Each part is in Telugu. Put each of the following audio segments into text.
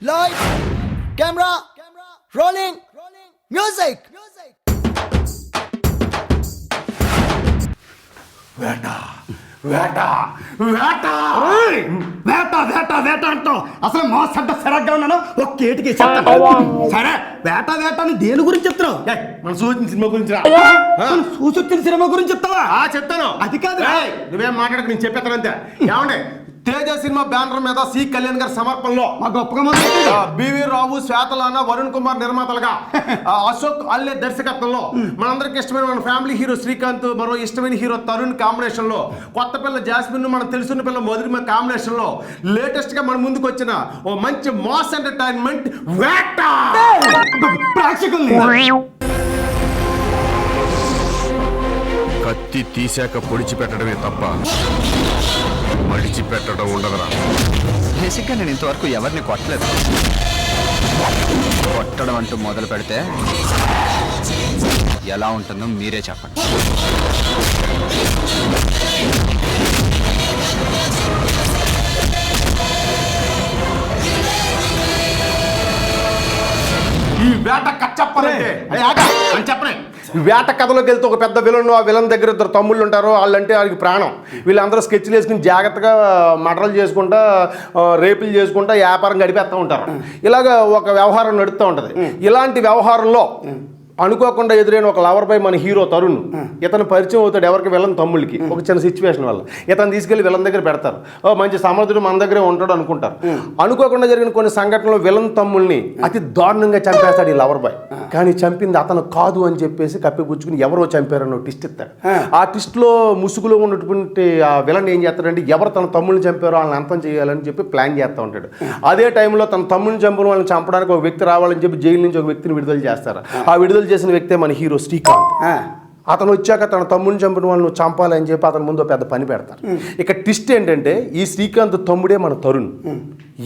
Lights, camera, rolling, music. వేట వేట వేట వేట వేట వేట అంటాం. అసలు మా సడ్డ సరగ్గా ఉన్నాను ఒక కేటికి సరే వేట వేట అని దేని గురించి చెప్తున్నావు? మన సూచించిన సినిమా గురించి సూచొచ్చిన సినిమా గురించి చెప్తావా? చెప్తాను. అది కాదు, నువ్వేం మాట్లాడక నేను చెప్పేస్తాను అంతే. ఏమండి, తేజ సినిమా బ్యానర్ మీద సి కళ్యాణ్ గారి సమర్పణలో మా గొప్పగా బివి రావు, శ్వేతలాన, వరుణ్ కుమార్ నిర్మాతలుగా, అశోక్ అల్లే దర్శకత్వంలో మనందరికి ఇష్టమైన మన ఫ్యామిలీ హీరో శ్రీకాంత్, మరో ఇష్టమైన హీరో తరుణ్ కాంబినేషన్ లో, కొత్త పిల్ల జాస్మిన్, మన తెలుసున్న పిల్ల మొదటి కాంబినేషన్ లో లేటెస్ట్ గా మన ముందుకు వచ్చిన ఓ మంచి మాస్ ఎంటర్టైన్మెంట్ వేట. ప్రేక్షకుల్ని కత్తి తీశాక పొడిచి పెట్టడమే తప్ప మడిచి పెట్టడం ఉండదురా. బేసిక్గా నేను ఇంతవరకు ఎవరిని కొట్టలేదు. కొట్టడం అంటూ మొదలు పెడితే ఎలా ఉంటుందో మీరే చెప్పండి. ఈ వేట చెప్పాలంటే చెప్పనే వేట కథలోకి వెళ్తే ఒక పెద్ద విలన్, ఆ విలన్ దగ్గర ఇద్దరు తమ్ముళ్ళు ఉంటారు. వాళ్ళంటే వాళ్ళకి ప్రాణం. వీళ్ళందరూ స్కెచ్లు వేసుకుని జాగ్రత్తగా మర్డర్లు చేసుకుంటా, రేపులు చేసుకుంటా వ్యాపారం గడిపేస్తూ ఉంటారు. ఇలాగ ఒక వ్యవహారం నడుస్తూ ఉంటుంది. ఇలాంటి వ్యవహారంలో అనుకోకుండా ఎదురైన ఒక లవర్ బై మన హీరో తరుణ్, ఇతను పరిచయం అవుతాడు ఎవరికి? విలన్ తమ్ముళ్ళకి. ఒక చిన్న సిచ్యువేషన్ వల్ల ఇతను తీసుకెళ్లి విలన్ దగ్గర పెడతారు. మంచి సమర్థుడు మన దగ్గరే ఉంటాడు అనుకుంటారు. అనుకోకుండా జరిగిన కొన్ని సంఘటనలు విలన్ తమ్ముల్ని అతి దారుణంగా చంపేస్తాడు ఈ లవర్ బాయ్. కానీ చంపింది అతను కాదు అని చెప్పేసి కప్పిపుచ్చుకుని ఎవరో చంపారన్న ట్విస్ట్ ఇస్తాడు. ఆ ట్విస్ట్లో ముసుగులో ఉన్నటువంటి ఆ విలన్ ఏం చేస్తాడంటే ఎవరు తన తమ్ముళ్ళని చంపారో వాళ్ళని అంతం చేయాలని చెప్పి ప్లాన్ చేస్తూ ఉంటాడు. అదే టైంలో తన తమ్ముని చంపిన వాళ్ళని చంపడానికి ఒక వ్యక్తి రావాలని చెప్పి జైలు నుంచి ఒక వ్యక్తిని విడుదల చేస్తారు. ఆ విడుదల చేసిన వ్యక్తే మన హీరో శ్రీకాంత్. అతను వచ్చాక తన తమ్ముడిని చంపిన వాళ్ళను చంపాలని చెప్పి అతని ముందు పెద్ద పని పెడతారు. ఇక ట్విస్ట్ ఏంటంటే ఈ శ్రీకాంత్ తమ్ముడే మన తరుణ్.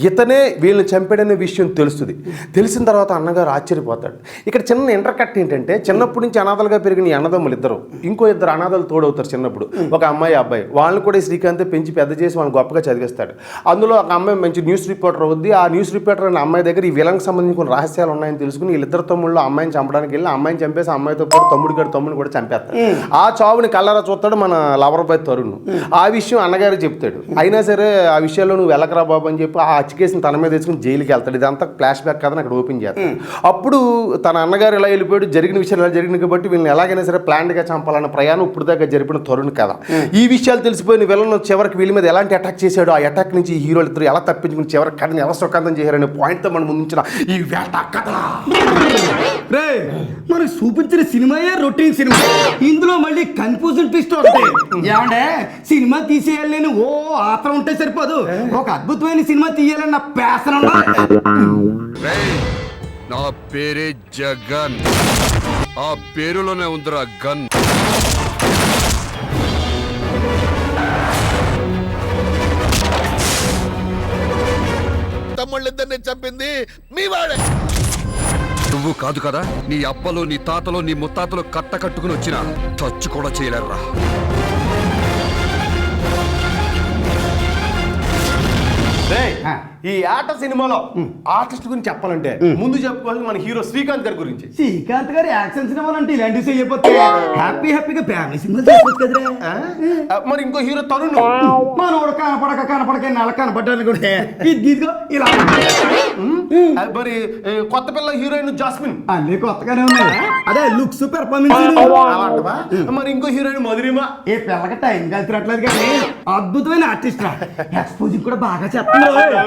ఇతనే వీళ్ళని చంపాడనే విషయం తెలుస్తుంది. తెలిసిన తర్వాత అన్నగారు ఆశ్చర్యపోతాడు. ఇక్కడ చిన్న ఇంటర్కట్ ఏంటంటే చిన్నప్పటి నుంచి అనాథలుగా పెరిగిన ఈ అన్నదమ్ములు ఇద్దరు, ఇంకో ఇద్దరు అనాథలు తోడవుతారు చిన్నప్పుడు, ఒక అమ్మాయి అబ్బాయి. వాళ్ళని కూడా శ్రీకాంతే పెంచి పెద్ద చేసి వాళ్ళని గొప్పగా చదివిస్తాడు. అందులో ఒక అమ్మాయి మంచి న్యూస్ రిపోర్టర్ అవుద్ది. ఆ న్యూస్ రిపోర్టర్ అనే అమ్మాయి దగ్గర ఈ విలన్కి సంబంధించిన కొన్ని రహస్యాలు ఉన్నాయని తెలుసుకుని వీళ్ళిద్దరు తమ్ముళ్ళు అమ్మాయిని చంపడానికి వెళ్ళి అమ్మాయిని చంపేసి అమ్మాయితో పాటు తమ్ముడిని కూడా చంపేస్తారు. ఆ చావుని కళ్ళారా చూస్తాడు మన లవర్ బాయ్ తరుణ్. ఆ విషయం అన్నగారు చెప్తాడు. అయినా సరే ఆ విషయాల్లో నువ్వు వెళ్ళకరా బాబు అని చెప్పి ఆ అచ్చికేసిన తన మీద తెచ్చుకుని జైలుకి వెళ్తాడు. ఇదంతా ఫ్లాష్ బ్యాక్ కథని అక్కడ ఓపెన్ చేస్తాడు. అప్పుడు తన అన్నగారు ఎలా వెళ్ళిపోయాడు, జరిగిన విషయాలు ఎలా జరిగినాయి కాబట్టి వీళ్ళని ఎలాగైనా సరే ప్లాన్డ్గా చంపాలన్న ప్రయాణం ఇప్పుడు దాకా జరిపిన తరుణ్ కథ. ఈ విషయాలు తెలిసిపోయిన విలన్ చివరికి వీళ్ళ మీద ఎలాంటి అటాక్ చేశాడు, ఆ అటాక్ నుంచి హీరోలు ఇద్దరు ఎలా తప్పించుకుని చివరికి కథని ఎలా సుఖాంతం చేశారనే పాయింట్తో మనం ముందుంచిన ఈ వేట కథ. రే, మనకు చూపించిన సినిమాయే రొటీన్ సినిమా. ఇందులో మళ్ళీ కన్ఫ్యూజన్ ట్విస్ట్ వస్తాయి. ఏమంటే సినిమా తీసేయాలని ఓ ఆత్రం ఉంటే సరిపోదు, ఒక అద్భుతమైన సినిమా తీయాలన్న ప్యాషన్ ఉండాలి. నా పేరే జగన్. ఆ పేరులోనే ఉందిరా గన్. తమ్ముళ్ళిద్దరిని చంపింది మీ వాడే. నువ్వు కాదు కదా, నీ అప్పలు, నీ తాతలు, నీ ముత్తాతలు కట్టుకుని వచ్చిన టచ్ కూడా చేయలేరురా. ఈ ఆట సినిమాలో ఆర్టిస్ట్ గురించి చెప్పాలంటే ముందు చెప్పుకోవాలి మన హీరో శ్రీకాంత్ గారి గురించి. శ్రీకాంత్ గారి యాక్షన్ సినిమాలు అంటే ఇలాంటివి చేయకపోతే హ్యాపీగా ఫ్యామిలీ సినిమా చేసుకోవచ్చు కదరా. మరి ఇంకో హీరో తరుణ్, మనోడు కనపడక నెల కనపడ్డాను కూడా ఇదిగో ఇలా. మరి కొత్త పిల్ల హీరోయిన్ జాస్మిన్ అన్ని కొత్తగానే ఉన్నాయి. అదే లుక్స్ పెర్ఫార్మెన్స్. మరి ఇంకో హీరోయిన్ మధురిమ. ఏ పిల్లకి టైం కలిసినట్లేదు కానీ అద్భుతమైన ఆర్టిస్ట్. ఎక్స్పోజింగ్ కూడా బాగా చెప్తున్నారు.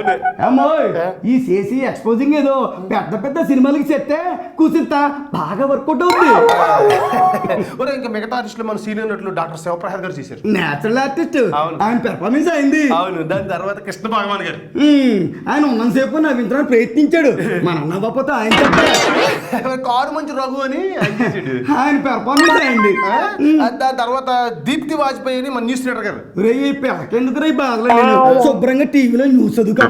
ఈ చేసి ఎక్స్పోజింగ్ ఏదో పెద్ద పెద్ద సినిమాలకి చెప్తే కూర్చుంత బాగా వర్కౌట్ అవుతుంది. ఇంకా మిగతా ఆర్టిస్టులు మన సీనియర్ నటులు డాక్టర్ శివప్రసాద్ గారు చేశారు. నేచురల్ ఆర్టిస్ట్, ఆయన పెర్ఫార్మెన్స్ అయింది. అవును, దాని తర్వాత కృష్ణ భగవాన్ గారు. ఆయన ఉన్నంతసేపు నవ్వించడానికి ప్రయత్నించాడు. మన అన్న గొప్పతో ఆయన చెప్పారు. కారు మంచి రఘు అని ఆయన పెర్ఫార్మెన్స్ అయింది. దాని తర్వాత దీప్తి వాజ్పేయి అని మన న్యూస్ రీడర్ గారు. రే పిల్లకెందుకు రే బాధలు, శుభ్రంగా టీవీలో న్యూస్ చదువుకో.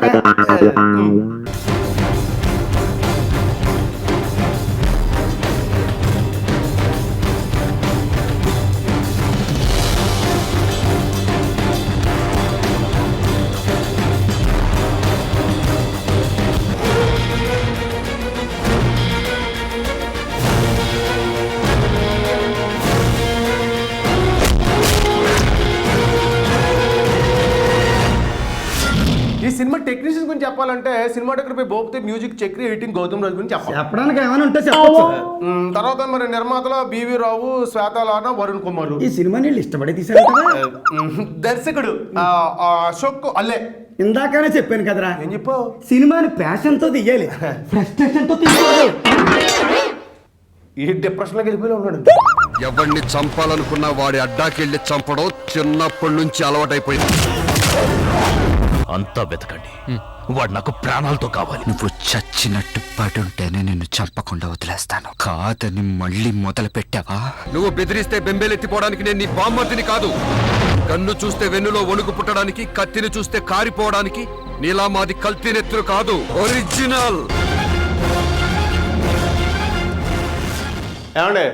టెక్నీషియన్ గురించి చెప్పాలంటే సినిమాటోగ్రఫీ బోపితే మ్యూజిక్ చక్రి ఎడిటింగ్ గౌతమ్ రాజు గురించి చెప్పాలి. చెప్పడానికి ఏమైనా ఉంటే చెప్పచ్చు. తర్వాత మరి నిర్మాతలో బివి రావు, శ్వేతాలాన, వరుణ్ కుమార్. ఈ సినిమా నీళ్ళు ఇష్టపడి తీసారు కదా. దర్శకుడు అశోక్ అల్లే. ఇందాకనే చెప్పాను కదరా, ఏం చెప్పావు? సినిమాని ప్యాషన్ తో తీయాలి, ఫ్రస్ట్రేషన్ తో తీసుకోవాలి. ఈ డిప్రెషన్లోకి వెళ్ళిపోయి ఉన్నాడు. ఎవరిని చంపాలనుకున్నా వాడి అడ్డాకెళ్ళి చంపడం చిన్నప్పటి నుంచి అలవాటైపోయింది. అంతా వెతకండి, వాడు నాకు ప్రాణాలతో కావాలి. నువ్వు చచ్చినట్టు పడుంటేనే నిన్ను చంపకుండా వదిలేస్తాను. కాదని మళ్ళీ మొదలు పెట్టావా? నువ్వు బెదిరిస్తే బెంబేలెత్తిపోవడానికి నేను నీ బామ్మర్దిని కాదు. కన్ను చూస్తే వెన్నులో వణుకు పుట్టడానికి, కత్తిని చూస్తే కారిపోవడానికి నీలా మాది కల్తీ నెత్తులు కాదు, ఒరిజినల్. ఏమండే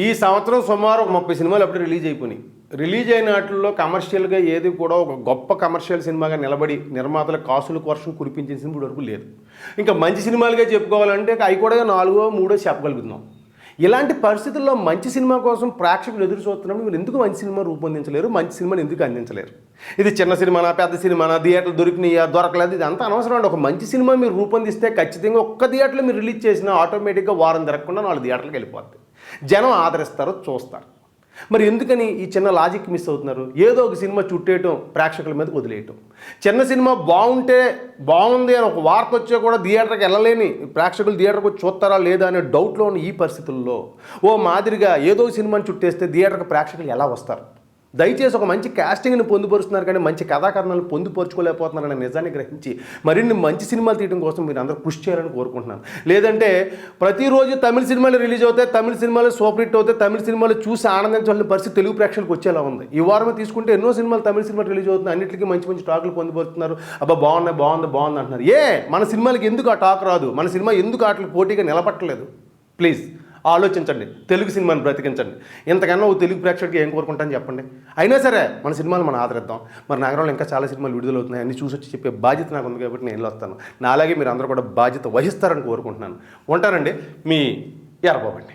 ఈ సంవత్సరం సుమారు 30 సినిమాలు అప్పుడు రిలీజ్ అయిపోయినాయి. రిలీజ్ అయిన వాటిల్లో కమర్షియల్గా ఏది కూడా ఒక గొప్ప కమర్షియల్ సినిమాగా నిలబడి నిర్మాతల కాసులకు వర్షం కురిపించిన సినిమా ఇప్పటి వరకు లేదు. ఇంకా మంచి సినిమాలుగా చెప్పుకోవాలంటే అవి కూడా 4, 3 చెప్పగలుగుతున్నాం. ఇలాంటి పరిస్థితుల్లో మంచి సినిమా కోసం ప్రేక్షకులు ఎదురు చూస్తున్నప్పుడు మీరు ఎందుకు మంచి సినిమా రూపొందించలేరు, మంచి సినిమాని ఎందుకు అందించలేరు? ఇది చిన్న సినిమానా, పెద్ద సినిమానా, థియేటర్లు దొరికినాయా, దొరకలేదు, ఇది అంతా అనవసరం అండి. ఒక మంచి సినిమా మీరు రూపొందిస్తే ఖచ్చితంగా ఒక్క థియేటర్లో మీరు రిలీజ్ చేసినా ఆటోమేటిక్గా వారం తిరగకుండా 4 థియేటర్లకు వెళ్ళిపోద్ది. జనం ఆదరిస్తారు, చూస్తారు. మరి ఎందుకని ఈ చిన్న లాజిక్ మిస్ అవుతున్నారు? ఏదో ఒక సినిమా చుట్టేయటం, ప్రేక్షకుల మీద వదిలేయటం. చిన్న సినిమా బాగుంటే బాగుంది అని ఒక వార్త వచ్చే కూడా థియేటర్కి వెళ్ళలేని ప్రేక్షకులు థియేటర్కి వచ్చి చూస్తారా లేదా అనే డౌట్లో ఉన్న ఈ పరిస్థితుల్లో ఓ మాదిరిగా ఏదో సినిమాని చుట్టేస్తే థియేటర్కి ప్రేక్షకులు ఎలా వస్తారు? దయచేసి ఒక మంచి కాస్టింగ్ని పొందుపరుస్తున్నారు కానీ మంచి కథాకథనాలను పొందుపరుచుకోలేకపోతున్నారనే నిజాన్ని గ్రహించి మరిన్ని మంచి సినిమాలు తీయడం కోసం మీరు అందరూ కృషి చేయాలని కోరుకుంటున్నాను. లేదంటే ప్రతిరోజు తమిళ సినిమాలు రిలీజ్ అవుతాయి, తమిళ సినిమాలు సూపర్ హిట్ అవుతాయి, తమిళ సినిమాలు చూసి ఆనందించాల్సిన పరిస్థితి తెలుగు ప్రేక్షకులకు వచ్చేలా ఉంది. ఈ వారం తీసుకుంటే ఎన్నో సినిమాలు తమిళ సినిమాలు రిలీజ్ అవుతున్నాయి, అన్నింటికి మంచి మంచి టాకులు పొందుపరుస్తున్నారు. అబ్బా బాగుంది అంటున్నారు. మన సినిమాలకి ఎందుకు ఆ టాక్ రాదు? మన సినిమా ఎందుకు వాటికి పోటీగా నిలబట్టలేదు? ప్లీజ్ ఆలోచించండి, తెలుగు సినిమాని బ్రతికించండి. ఇంతకన్నా ఓ తెలుగు ప్రేక్షకుడికి ఏం కోరుకుంటాను చెప్పండి. అయినా సరే మన సినిమాలు మనం ఆదరిద్దాం. మరి నగరంలో ఇంకా చాలా సినిమాలు విడుదలవుతున్నాయి, అన్ని చూసి వచ్చి చెప్పే బాధ్యత నాకు ఉంది కాబట్టి నేను వస్తాను. నా అలాగే మీరు అందరూ కూడా బాధ్యత వహిస్తారని కోరుకుంటున్నాను. ఉంటానండి, మీ ఎర్రబాబండి.